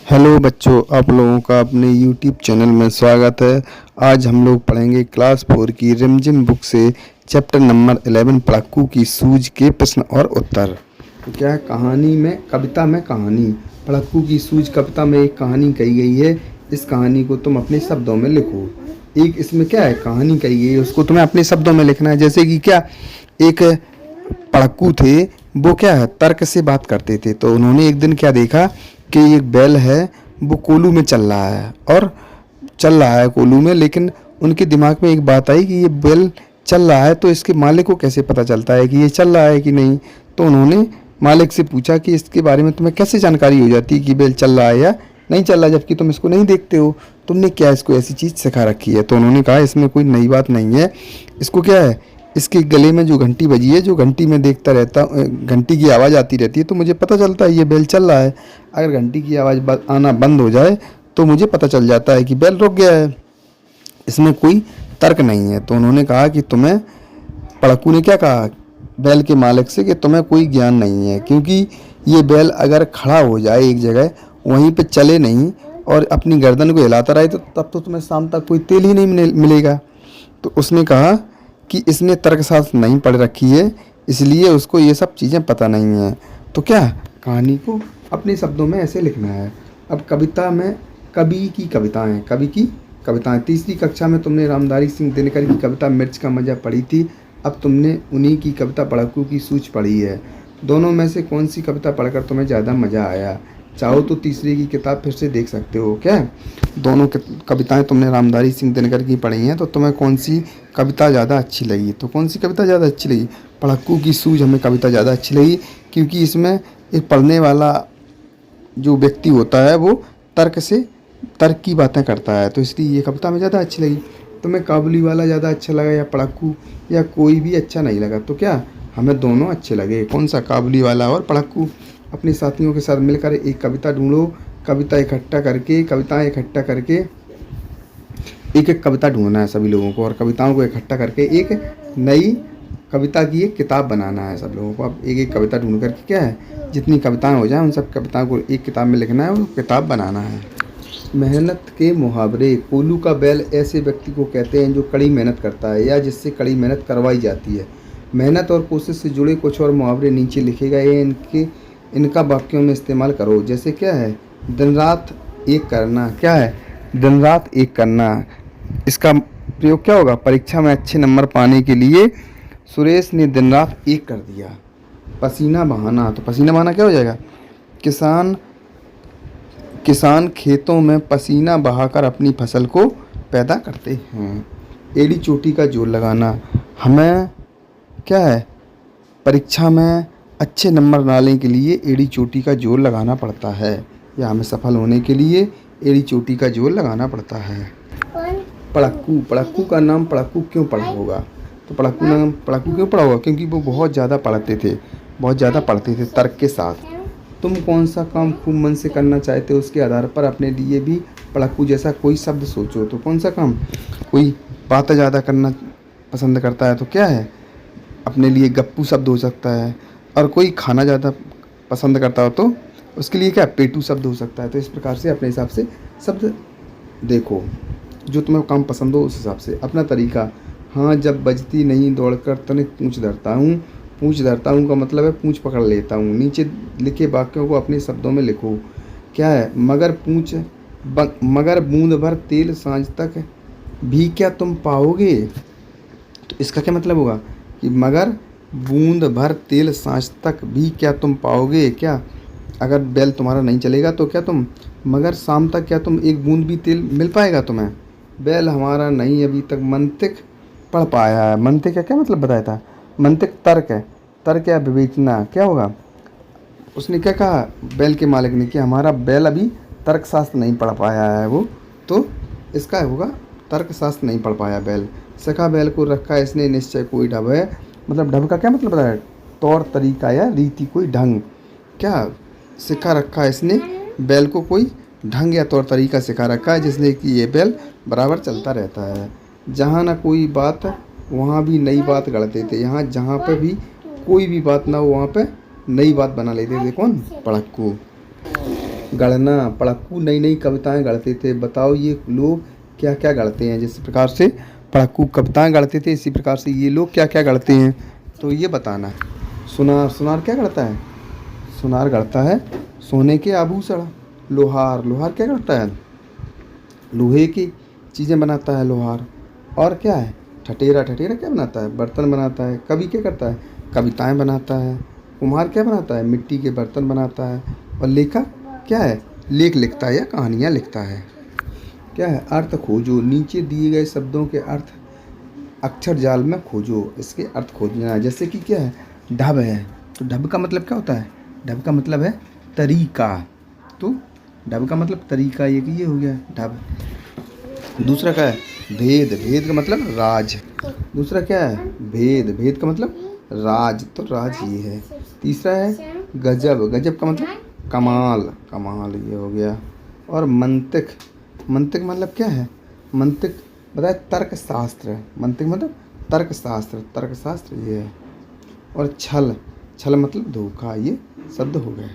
Hello बच्चों, आप लोगों का अपने YouTube चैनल में स्वागत है। आज हम लोग पढ़ेंगे क्लास 4 की रिमझिम बुक से चैप्टर नंबर 11 पढ़ाकू की सूझ के प्रश्न और उत्तर। तो क्या है, कविता में कहानी। पढ़ाकू की सूझ कविता में एक कहानी कही गई है। इस कहानी को तुम अपने शब्दों में लिखो। एक इसमें क्या है, कहानी कही गई है, उसको तुम्हें अपने शब्दों में लिखना है। जैसे कि क्या, एक पढ़ाकू थे, वो क्या है, तर्क से बात करते थे। तो उन्होंने एक दिन क्या देखा कि एक बैल है, वो कोल्हू में चल रहा है और चल रहा है कोल्हू में, लेकिन उनके दिमाग में एक बात आई कि ये बैल चल रहा है तो इसके मालिक को कैसे पता चलता है कि ये चल रहा है कि नहीं। तो उन्होंने मालिक से पूछा कि इसके बारे में तुम्हें कैसे जानकारी हो जाती है कि बैल चल रहा है या नहीं चल रहा, जबकि तुम इसको नहीं देखते हो। तुमने क्या इसको ऐसी चीज़ सिखा रखी है। तो उन्होंने कहा इसमें कोई नई बात नहीं है। इसको क्या है, इसके गले में जो घंटी बजी है, जो घंटी में देखता रहता, घंटी की आवाज़ आती रहती है तो मुझे पता चलता है ये बैल चल रहा है। अगर घंटी की आवाज़ आना बंद हो जाए तो मुझे पता चल जाता है कि बैल रुक गया है। इसमें कोई तर्क नहीं है। तो उन्होंने कहा कि तुम्हें, पढ़ाकू ने क्या कहा बैल के मालिक से, कि तुम्हें कोई ज्ञान नहीं है, क्योंकि ये बैल अगर खड़ा हो जाए एक जगह, वहीं पे चले नहीं और अपनी गर्दन को हिलाता रहे, तो तब तो तुम्हें शाम तक कोई तेल ही नहीं मिलेगा। तो उसने कहा कि इसने तर्कशास्त्र नहीं पढ़ रखी है, इसलिए उसको ये सब चीज़ें पता नहीं है। तो क्या, कहानी को अपने शब्दों में ऐसे लिखना है। अब कविता में कवि की कविताएं। तीसरी कक्षा में तुमने रामधारी सिंह दिनकर की कविता मिर्च का मज़ा पढ़ी थी। अब तुमने उन्हीं की कविता पढ़ाकू की सूझ पढ़ी है। दोनों में से कौन सी कविता पढ़कर तुम्हें ज़्यादा मज़ा आया? चाहो तो तीसरी की किताब फिर से देख सकते हो। क्या, दोनों कविताएं तुमने रामधारी सिंह दिनकर की पढ़ी हैं, तो तुम्हें कौन सी कविता ज़्यादा अच्छी लगी? तो कौन सी कविता ज़्यादा अच्छी लगी? पढ़ाकू की सूझ हमें कविता ज़्यादा अच्छी लगी, क्योंकि इसमें एक पढ़ने वाला जो व्यक्ति होता है वो तर्क की बातें करता है, तो इसलिए ये कविता हमें ज़्यादा अच्छी लगी। तुम्हें काबुली वाला ज़्यादा अच्छा लगा या पढ़ाकू, या कोई भी अच्छा नहीं लगा? तो क्या, हमें दोनों अच्छे लगे। कौन सा, काबुली वाला और पढ़ाकू। अपने साथियों के साथ मिलकर एक कविता ढूंढो। कविताएं इकट्ठा करके एक एक कविता ढूंढना है सभी लोगों को, और कविताओं को इकट्ठा करके एक नई कविता की एक किताब बनाना है सब लोगों को। अब एक एक कविता ढूंढ करके क्या है, जितनी कविताएं हो जाए उन सब कविताओं को एक किताब में लिखना है और किताब बनाना है। मेहनत के मुहावरे। कोल्हू का बैल ऐसे व्यक्ति को कहते हैं जो कड़ी मेहनत करता है या जिससे कड़ी मेहनत करवाई जाती है। मेहनत और कोशिश से जुड़े कुछ और मुहावरे नीचे लिखे गए हैं, इनका वाक्यों में इस्तेमाल करो। जैसे क्या है, दिन रात एक करना। क्या है, दिन रात एक करना। इसका प्रयोग क्या होगा, परीक्षा में अच्छे नंबर पाने के लिए सुरेश ने दिन रात एक कर दिया। पसीना बहाना। तो पसीना बहाना क्या हो जाएगा, किसान खेतों में पसीना बहाकर अपनी फसल को पैदा करते हैं। एड़ी चोटी का जोर लगाना। हमें क्या है, परीक्षा में अच्छे नंबर लाने के लिए एड़ी चोटी का जोर लगाना पड़ता है, या हमें सफल होने के लिए एड़ी चोटी का जोर लगाना पड़ता है। पढ़ाकू का नाम पढ़ाकू क्यों पड़ा होगा? तो पढ़ाकू क्यों पड़ा होगा, क्योंकि वो बहुत ज़्यादा पढ़ते थे तर्क के साथ। तुम कौन सा काम खूब मन से करना चाहते हो, उसके आधार पर अपने लिए भी पढ़ाकू जैसा कोई शब्द सोचो। तो कौन सा काम, कोई बातें ज़्यादा करना पसंद करता है तो क्या है, अपने लिए गप्पू शब्द हो सकता है। और कोई खाना ज़्यादा पसंद करता हो तो उसके लिए क्या, पेटू शब्द हो सकता है। तो इस प्रकार से अपने हिसाब से शब्द देखो, जो तुम्हें काम पसंद हो उस हिसाब से अपना तरीका। हाँ, जब बजती नहीं दौड़कर तनिक पूँछ धरता हूँ। पूँछ धरता हूँ का मतलब है पूँछ पकड़ लेता हूँ। नीचे लिखे वाक्यों को अपने शब्दों में लिखो। क्या है, मगर बूंद भर तेल सांझ तक भी क्या तुम पाओगे? तो इसका क्या मतलब होगा कि मगर बूंद भर तेल सांझ तक भी क्या तुम पाओगे। क्या, अगर बैल तुम्हारा नहीं चलेगा तो क्या तुम, मगर शाम तक क्या तुम एक बूंद भी तेल मिल पाएगा तुम्हें? बैल हमारा नहीं अभी तक मंतिक पढ़ पाया है। मंतिक का क्या मतलब बताया था? मंतिक तर्क है, तर्क या विवेचना। क्या होगा, उसने क्या कहा बैल के मालिक ने, कि हमारा बैल अभी तर्कशास्त्र नहीं पढ़ पाया है वो, तो इसका होगा तर्कशास्त्र नहीं पढ़ पाया बैल। सखा बैल को रखा इसने निश्चय कोई ढब है। मतलब ढब का क्या मतलब बताया, तौर तरीका या रीति, कोई ढंग। क्या, सिखा रखा इसने बैल को कोई ढंग या तौर तरीका सिखा रखा है, जिसने कि ये बैल बराबर चलता रहता है। जहाँ ना कोई बात वहाँ भी नई बात गढ़ते थे। यहाँ जहाँ पे भी कोई भी बात ना हो वहाँ पे नई बात बना लेते थे। कौन, पढ़ाकू। गढ़ना, पढ़ाकू नई नई कविताएं गढ़ते थे। बताओ ये लोग क्या क्या गढ़ते हैं। जिस प्रकार से पढ़ाकू कविताएं गढ़ते थे, इसी प्रकार से ये लोग क्या क्या गढ़ते हैं, तो ये बताना है। सुनार, सुनार क्या गढ़ता है? सुनार गढ़ता है सोने के आभूषण। लोहार, लोहार क्या गढ़ता है? लोहे की चीज़ें बनाता है लोहार। और क्या है? ठठेरा, ठठेरा क्या बनाता है? बर्तन बनाता है। कवि क्या करता है? कविताएं बनाता है। कुम्हार क्या बनाता है? मिट्टी के बर्तन बनाता है। और लेखक क्या है? लेख लिखता है या कहानियाँ लिखता है। क्या है? अर्थ खोजो, नीचे दिए गए शब्दों के अर्थ अक्षर जाल में खोजो, इसके अर्थ खोजना है। जैसे कि क्या है? ढब है, तो ढब का मतलब क्या होता है? ढब का मतलब है तरीका। तो ढब का मतलब तरीका, ये हो गया ढब। दूसरा क्या है? भेद, भेद का मतलब राज। दूसरा क्या है? भेद, भेद का मतलब राज, तो राज ये है। तीसरा है गजब, गजब का मतलब कमाल, कमाल ये हो गया। और मंतिक, मंतिक मतलब क्या है? मंतिक बताए तर्कशास्त्र। मंतिक मतलब तर्कशास्त्र, तर्कशास्त्र ये है। और छल, छल मतलब धोखा, ये शब्द हो गए।